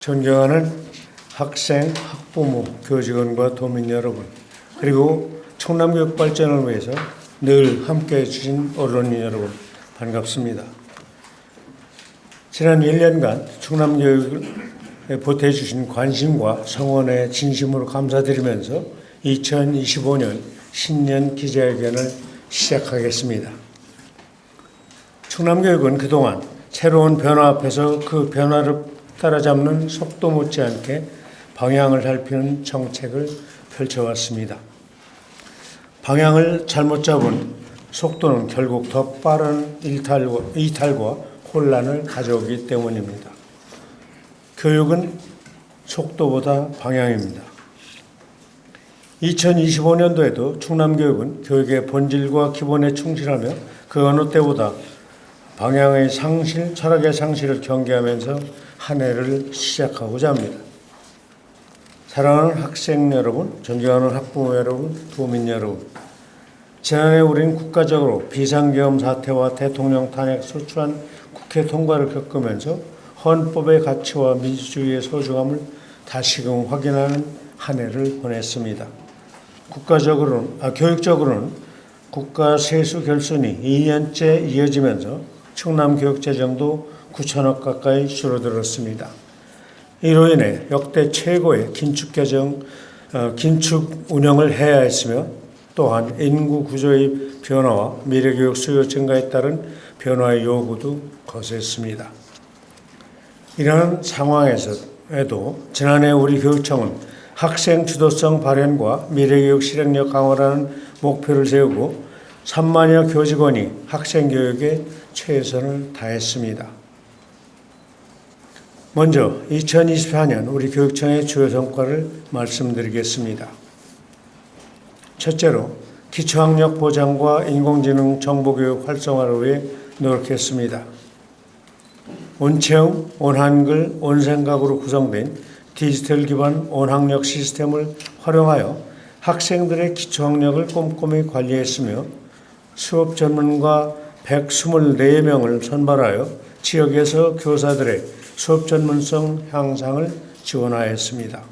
존경하는 학생, 학부모, 교직원과 도민 여러분, 그리고 충남교육 발전을 위해서 늘 함께해 주신 언론인 여러분, 반갑습니다. 지난 1년간 충남교육에 보태주신 관심과 성원에 진심으로 감사드리면서 2025년 신년 기자회견을 시작하겠습니다. 충남교육은 그동안 새로운 변화 앞에서 그 변화를 따라잡는 속도 못지않게 방향을 살피는 정책을 펼쳐왔습니다. 방향을 잘못 잡은 속도는 결국 더 빠른 이탈과 혼란을 가져오기 때문입니다. 교육은 속도보다 방향입니다. 2025년도에도 충남교육은 교육의 본질과 기본에 충실하며 그 어느 때보다 방향의 상실, 철학의 상실을 경계하면서 한 해를 시작하고자 합니다. 사랑하는 학생 여러분, 존경하는 학부모 여러분, 도민 여러분, 지난해 우리는 국가적으로 비상계엄 사태와 대통령 탄핵 소추안 국회 통과를 겪으면서 헌법의 가치와 민주주의의 소중함을 다시금 확인하는 한 해를 보냈습니다. 교육적으로는 국가 세수 결손이 2년째 이어지면서 충남교육재정도 9천억 가까이 줄어들었습니다. 이로 인해 역대 최고의 긴축 운영을 해야 했으며 또한 인구 구조의 변화와 미래교육 수요 증가에 따른 변화의 요구도 거셌습니다. 이러한 상황에서도 지난해 우리 교육청은 학생 주도성 발현과 미래교육 실행력 강화라는 목표를 세우고 3만여 교직원이 학생교육에 최선을 다했습니다. 먼저 2024년 우리 교육청의 주요 성과를 말씀드리겠습니다. 첫째로 기초학력 보장과 인공지능 정보교육 활성화를 위해 노력했습니다. 온체험, 온한글, 온생각으로 구성된 디지털 기반 온학력 시스템을 활용하여 학생들의 기초학력을 꼼꼼히 관리했으며 수업 전문가 124명을 선발하여 지역에서 교사들의 수업 전문성 향상을 지원하였습니다.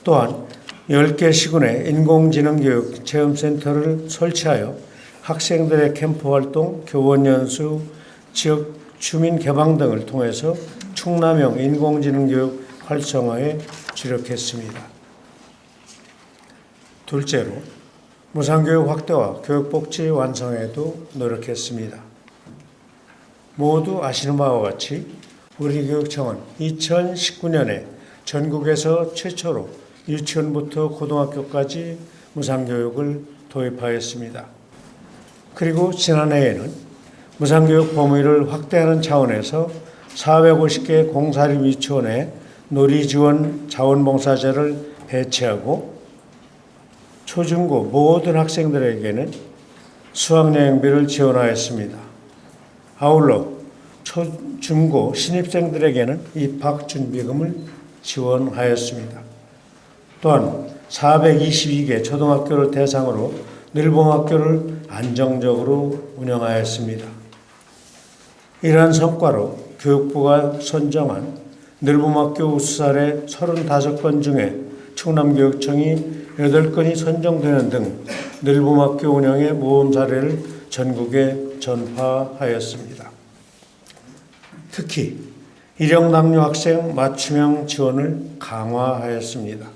또한 10개 시군에 인공지능교육 체험센터를 설치하여 학생들의 캠프 활동, 교원 연수, 지역 주민 개방 등을 통해서 충남형 인공지능교육 활성화에 주력했습니다. 둘째로 무상교육 확대와 교육복지 완성에도 노력했습니다. 모두 아시는 바와 같이 우리 교육청은 2019년에 전국에서 최초로 유치원부터 고등학교까지 무상교육을 도입하였습니다. 그리고 지난해에는 무상교육 범위를 확대하는 차원에서 450개 공사립 유치원에 놀이지원 자원봉사자를 배치하고 초중고 모든 학생들에게는 수학여행비를 지원하였습니다. 아울러 중고 신입생들에게는 입학준비금을 지원하였습니다. 또한 422개 초등학교를 대상으로 늘봄학교를 안정적으로 운영하였습니다. 이러한 성과로 교육부가 선정한 늘봄학교 우수사례 35건 중에 충남교육청이 8건이 선정되는 등 늘봄학교 운영의 모범 사례를 전국에 전파하였습니다. 특히 일형당뇨 학생 맞춤형 지원을 강화하였습니다.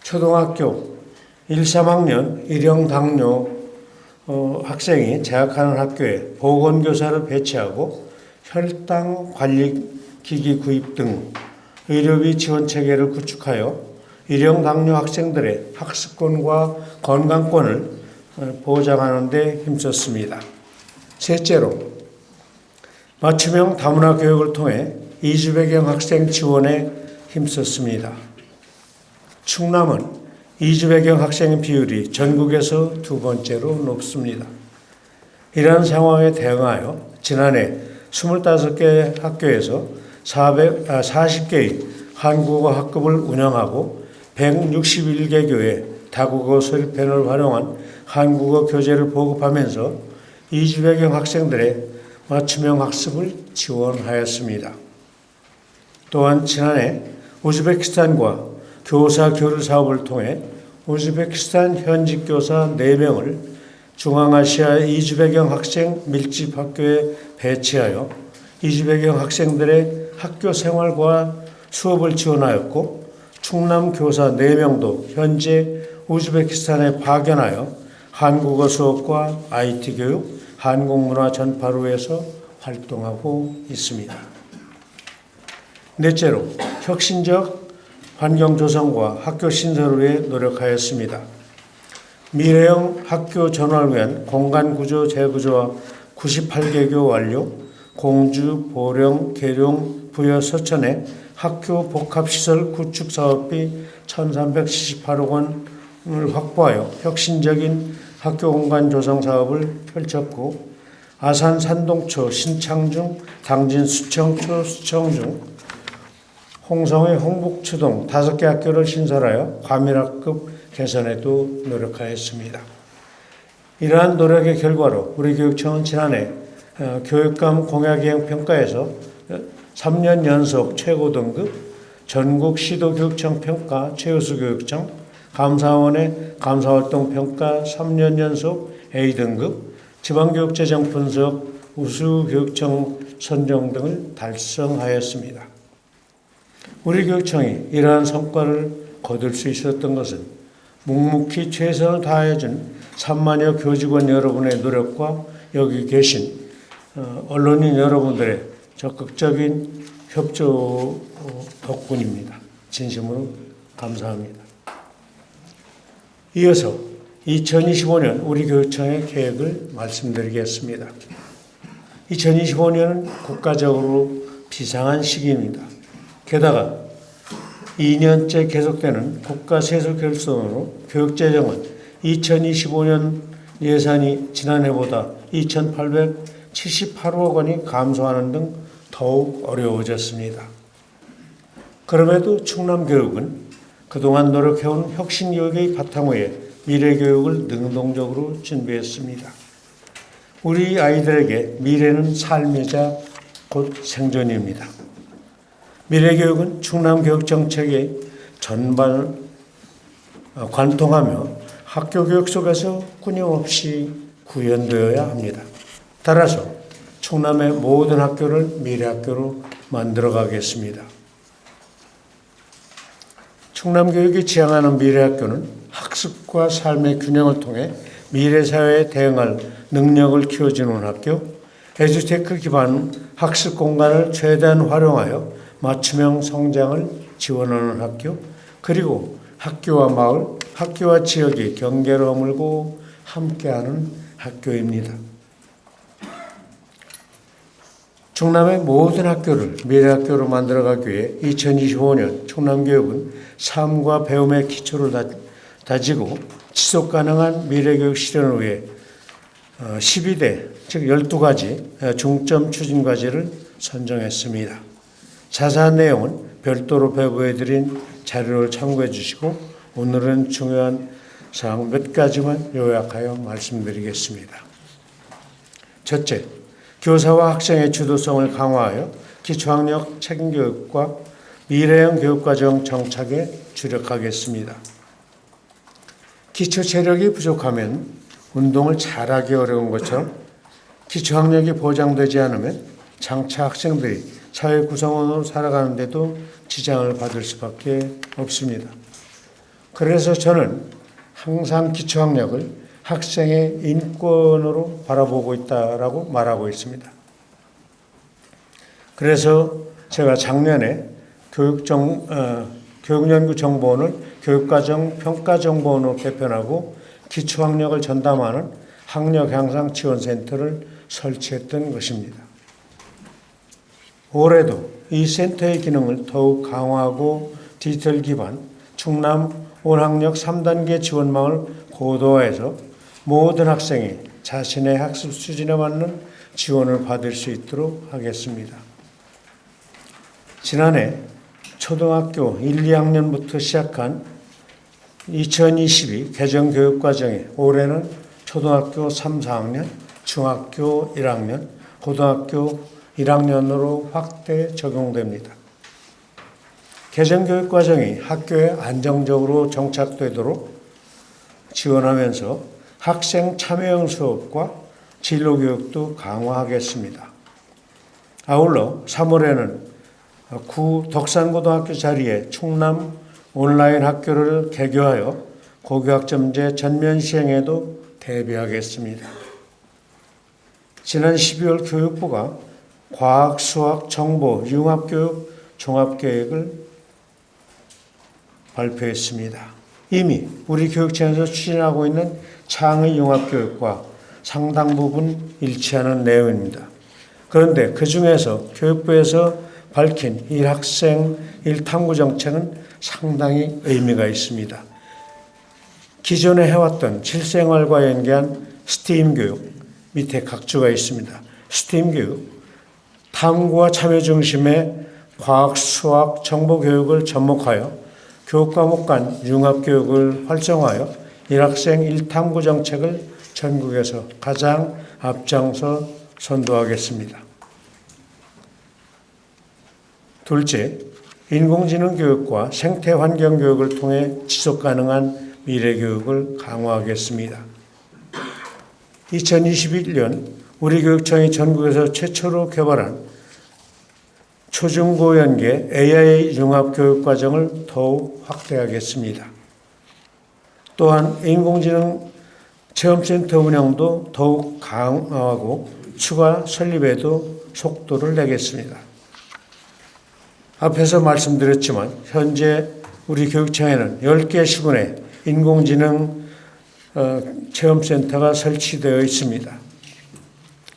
초등학교 1, 3학년 일형당뇨 학생이 재학하는 학교에 보건교사를 배치하고 혈당 관리기기 구입 등 의료비 지원 체계를 구축하여 일형당뇨 학생들의 학습권과 건강권을 보장하는 데 힘썼습니다. 셋째로 맞춤형 다문화 교육을 통해 이주배경 학생 지원에 힘썼습니다. 충남은 이주배경 학생 비율이 전국에서 두 번째로 높습니다. 이러한 상황에 대응하여 지난해 25개 학교에서 40개의 한국어 학급을 운영하고 161개 교회 다국어 설편을 활용한 한국어 교재를 보급하면서 이주배경 학생들의 맞춤형 학습을 지원하였습니다. 또한 지난해 우즈베키스탄과 교사 교류 사업을 통해 우즈베키스탄 현직 교사 4명을 중앙아시아 이주배경 학생 밀집 학교에 배치하여 이주배경 학생들의 학교 생활과 수업을 지원하였고, 충남 교사 4명도 현재 우즈베키스탄에 파견하여 한국어 수업과 IT 교육, 한국문화 전파를 위해서 활동하고 있습니다. 넷째로 혁신적 환경 조성과 학교 신설을 위해 노력하였습니다. 미래형 학교 전환을 위한 공간 구조 재구조와 98개교 완료, 공주, 보령, 계룡, 부여, 서천의 학교 복합시설 구축 사업비 1,378억 원을 확보하여 혁신적인 학교 공간 조성 사업을 펼쳤고, 아산 산동초, 신창중, 당진 수청초, 수청중, 홍성의 홍북초등 5개 학교를 신설하여 과밀학급 개선에도 노력하였습니다. 이러한 노력의 결과로 우리 교육청은 지난해 교육감 공약이행 평가에서 3년 연속 최고 등급, 전국 시도교육청 평가 최우수 교육청, 감사원의 감사활동 평가 3년 연속 A등급, 지방교육재정 분석 우수 교육청 선정 등을 달성하였습니다. 우리 교육청이 이러한 성과를 거둘 수 있었던 것은 묵묵히 최선을 다해준 3만여 교직원 여러분의 노력과 여기 계신 언론인 여러분들의 적극적인 협조 덕분입니다. 진심으로 감사합니다. 이어서 2025년 우리 교육청의 계획을 말씀드리겠습니다. 2025년은 국가적으로 비상한 시기입니다. 게다가 2년째 계속되는 국가 세수 결손으로 교육재정은 2025년 예산이 지난해보다 2,878억 원이 감소하는 등 더욱 어려워졌습니다. 그럼에도 충남교육은 그동안 노력해온 혁신교육의 바탕 위에 미래교육을 능동적으로 준비했습니다. 우리 아이들에게 미래는 삶이자 곧 생존입니다. 미래교육은 충남교육정책의 전반을 관통하며 학교교육 속에서 끊임없이 구현되어야 합니다. 따라서 충남의 모든 학교를 미래학교로 만들어가겠습니다. 충남교육이 지향하는 미래학교는 학습과 삶의 균형을 통해 미래사회에 대응할 능력을 키워주는 학교, 에듀테크 기반 학습 공간을 최대한 활용하여 맞춤형 성장을 지원하는 학교, 그리고 학교와 마을, 학교와 지역이 경계를 허물고 함께하는 학교입니다. 충남의 모든 학교를 미래학교로 만들어가기 위해 2025년 충남교육은 삶과 배움의 기초를 다지고 지속가능한 미래교육 실현을 위해 12대, 즉 12가지 중점 추진과제를 선정했습니다. 자세한 내용은 별도로 배부해드린 자료를 참고해 주시고 오늘은 중요한 사항 몇 가지만 요약하여 말씀드리겠습니다. 첫째, 교사와 학생의 주도성을 강화하여 기초학력 책임교육과 미래형 교육과정 정착에 주력하겠습니다. 기초체력이 부족하면 운동을 잘하기 어려운 것처럼 기초학력이 보장되지 않으면 장차 학생들이 사회 구성원으로 살아가는 데도 지장을 받을 수밖에 없습니다. 그래서 저는 항상 기초학력을 학생의 인권으로 바라보고 있다라고 말하고 있습니다. 그래서 제가 작년에 교육연구정보원을 교육과정 평가정보원으로 개편하고 기초학력을 전담하는 학력향상지원센터를 설치했던 것입니다. 올해도 이 센터의 기능을 더욱 강화하고 디지털 기반 충남 온학력 3단계 지원망을 고도화해서 모든 학생이 자신의 학습 수준에 맞는 지원을 받을 수 있도록 하겠습니다. 지난해 초등학교 1, 2학년부터 시작한 2022 개정교육과정에 올해는 초등학교 3, 4학년, 중학교 1학년, 고등학교 1학년으로 확대 적용됩니다. 개정교육 과정이 학교에 안정적으로 정착되도록 지원하면서 학생 참여형 수업과 진로교육도 강화하겠습니다. 아울러 3월에는 구 덕산고등학교 자리에 충남 온라인 학교를 개교하여 고교학점제 전면 시행에도 대비하겠습니다. 지난 12월 교육부가 과학, 수학, 정보, 융합교육 종합계획을 발표했습니다. 이미 우리 교육청에서 추진하고 있는 창의 융합교육과 상당 부분 일치하는 내용입니다. 그런데 그 중에서 교육부에서 밝힌 1학생 1탐구 정책은 상당히 의미가 있습니다. 기존에 해왔던 실생활과 연계한 스팀 교육, 밑에 각주가 있습니다. 스팀 교육, 탐구와 참여 중심의 과학, 수학, 정보 교육을 접목하여 교과목 간 융합교육을 활성화하여 1학생 1탐구 정책을 전국에서 가장 앞장서 선도하겠습니다. 둘째, 인공지능 교육과 생태환경 교육을 통해 지속가능한 미래교육을 강화하겠습니다. 2021년 우리 교육청이 전국에서 최초로 개발한 초중고 연계 AI 융합교육과정을 더욱 확대하겠습니다. 또한 인공지능 체험센터 운영도 더욱 강화하고 추가 설립에도 속도를 내겠습니다. 앞에서 말씀드렸지만 현재 우리 교육청에는 10개 시군에 인공지능 체험센터가 설치되어 있습니다.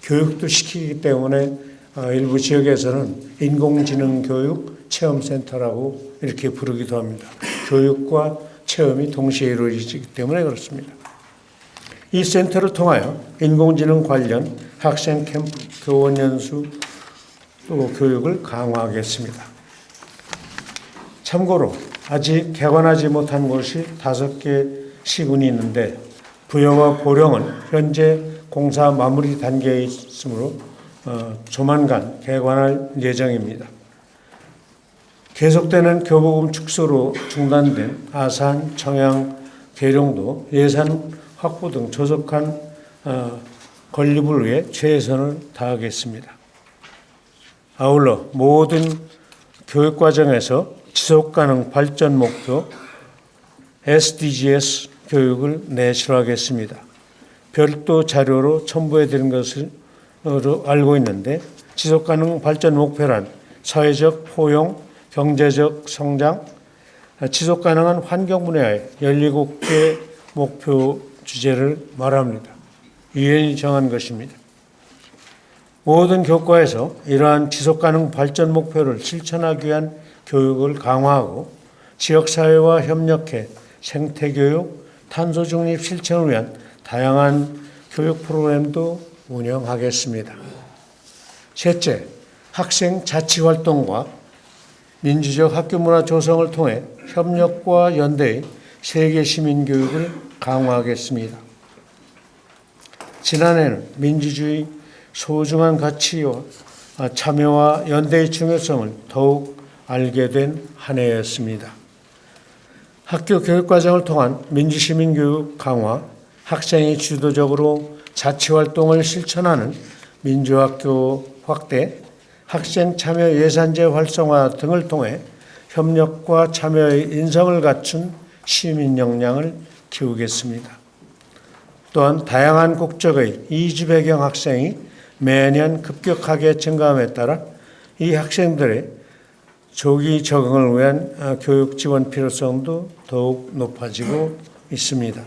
교육도 시키기 때문에 일부 지역에서는 인공지능 교육 체험센터라고 이렇게 부르기도 합니다. 교육과 체험이 동시에 이루어지기 때문에 그렇습니다. 이 센터를 통하여 인공지능 관련 학생 캠프, 교원 연수 또 교육을 강화하겠습니다. 참고로 아직 개관하지 못한 곳이 5개 시군이 있는데 부여와 보령은 현재 공사 마무리 단계에 있으므로 조만간 개관할 예정입니다. 계속되는 교보금 축소로 중단된 아산, 청양, 계룡도 예산 확보 등 조속한 건립을 위해 최선을 다하겠습니다. 아울러 모든 교육과정에서 지속가능 발전 목표 SDGs 교육을 내실화하겠습니다. 별도 자료로 첨부해드린 것으로 알고 있는데 지속가능 발전 목표란 사회적 포용, 경제적 성장, 지속가능한 환경 분야의 17개 목표 주제를 말합니다. 유엔이 정한 것입니다. 모든 교과에서 이러한 지속가능 발전 목표를 실천하기 위한 교육을 강화하고 지역사회와 협력해 생태교육, 탄소중립 실천을 위한 다양한 교육 프로그램도 운영하겠습니다. 셋째, 학생 자치활동과 민주적 학교문화 조성을 통해 협력과 연대의 세계 시민교육을 강화하겠습니다. 지난해는 민주주의 소중한 가치와 참여와 연대의 중요성을 더욱 알게 된 한 해였습니다. 학교 교육과정을 통한 민주시민교육 강화, 학생이 주도적으로 자치활동을 실천하는 민주학교 확대, 학생 참여 예산제 활성화 등을 통해 협력과 참여의 인성을 갖춘 시민 역량을 키우겠습니다. 또한 다양한 국적의 이주 배경 학생이 매년 급격하게 증가함에 따라 이 학생들의 조기 적응을 위한 교육 지원 필요성도 더욱 높아지고 있습니다.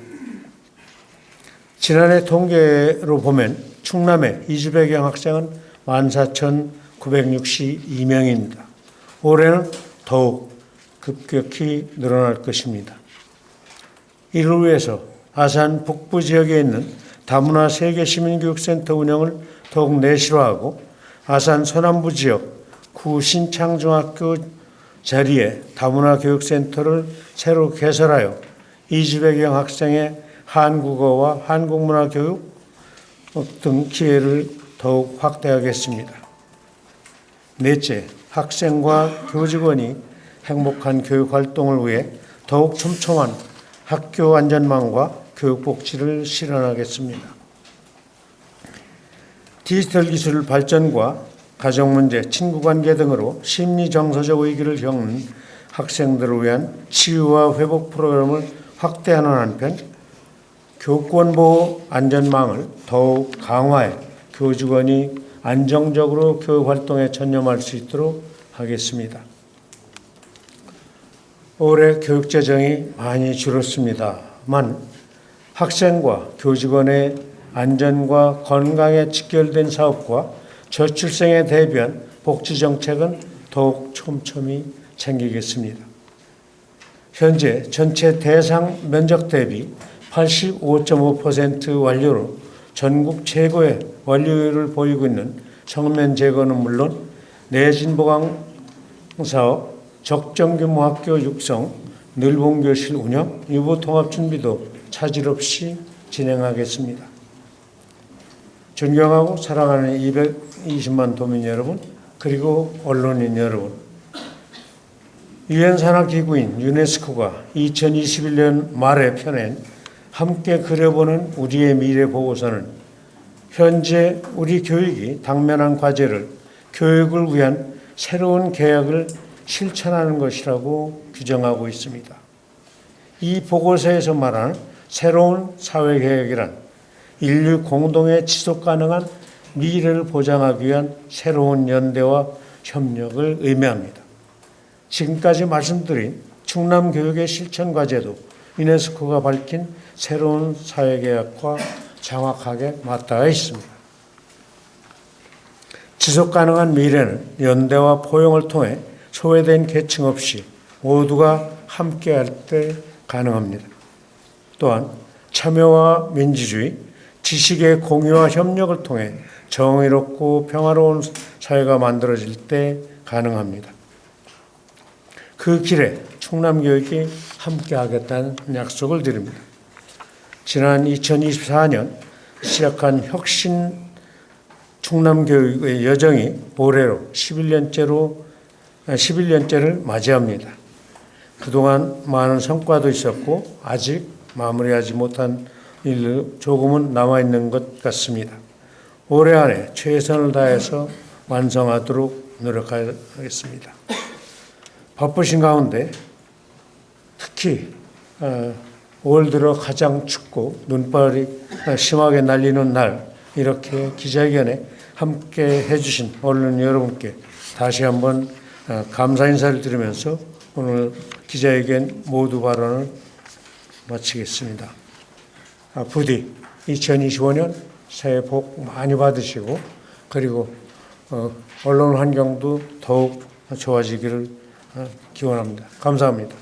지난해 통계로 보면 충남의 이주 배경 학생은 14,962명입니다. 올해는 더욱 급격히 늘어날 것입니다. 이를 위해서 아산 북부 지역에 있는 다문화 세계시민교육센터 운영을 더욱 내실화하고 아산 서남부 지역 구 신창중학교 자리에 다문화 교육센터를 새로 개설하여 이주 배경 학생의 한국어와 한국문화 교육 등 기회를 더욱 확대하겠습니다. 넷째, 학생과 교직원이 행복한 교육 활동을 위해 더욱 촘촘한 학교 안전망과 교육 복지를 실현하겠습니다. 디지털 기술 발전과 가정 문제, 친구 관계 등으로 심리 정서적 위기를 겪는 학생들을 위한 치유와 회복 프로그램을 확대하는 한편 교권 보호 안전망을 더욱 강화해 교직원이 안정적으로 교육 활동에 전념할 수 있도록 하겠습니다. 올해 교육 재정이 많이 줄었습니다만 학생과 교직원의 안전과 건강에 직결된 사업과 저출생에 대비한 복지 정책은 더욱 촘촘히 챙기겠습니다. 현재 전체 대상 면적 대비 85.5% 완료로 전국 최고의 완료율을 보이고 있는 성면 제거는 물론 내진 보강 사업, 적정규모 학교 육성, 늘봉교실 운영, 유보 통합 준비도 차질 없이 진행하겠습니다. 존경하고 사랑하는 220만 도민 여러분, 그리고 언론인 여러분, 유엔 산하기구인 유네스코가 2021년 말에 펴낸 함께 그려보는 우리의 미래 보고서는 현재 우리 교육이 당면한 과제를 교육을 위한 새로운 계약을 실천하는 것이라고 규정하고 있습니다. 이 보고서에서 말하는 새로운 사회계획이란 인류 공동의 지속가능한 미래를 보장하기 위한 새로운 연대와 협력을 의미합니다. 지금까지 말씀드린 충남교육의 실천 과제도 유네스코가 밝힌 새로운 사회계획과 정확하게 맞닿아 있습니다. 지속가능한 미래는 연대와 포용을 통해 소외된 계층 없이 모두가 함께할 때 가능합니다. 또한 참여와 민주주의, 지식의 공유와 협력을 통해 정의롭고 평화로운 사회가 만들어질 때 가능합니다. 그 길에 충남교육이 함께하겠다는 약속을 드립니다. 지난 2024년 시작한 혁신 충남교육의 여정이 올해로 11년째를 맞이합니다. 그동안 많은 성과도 있었고 아직 마무리하지 못한 일도 조금은 남아있는 것 같습니다. 올해 안에 최선을 다해서 완성하도록 노력하겠습니다. 바쁘신 가운데 특히 올 들어 가장 춥고 눈발이 심하게 날리는 날 이렇게 기자회견에 함께 해주신 언론 여러분께 다시 한번 감사 인사를 드리면서 오늘 기자회견 모두 발언을 마치겠습니다. 부디 2025년 새해 복 많이 받으시고 그리고 언론 환경도 더욱 좋아지기를 기원합니다. 감사합니다.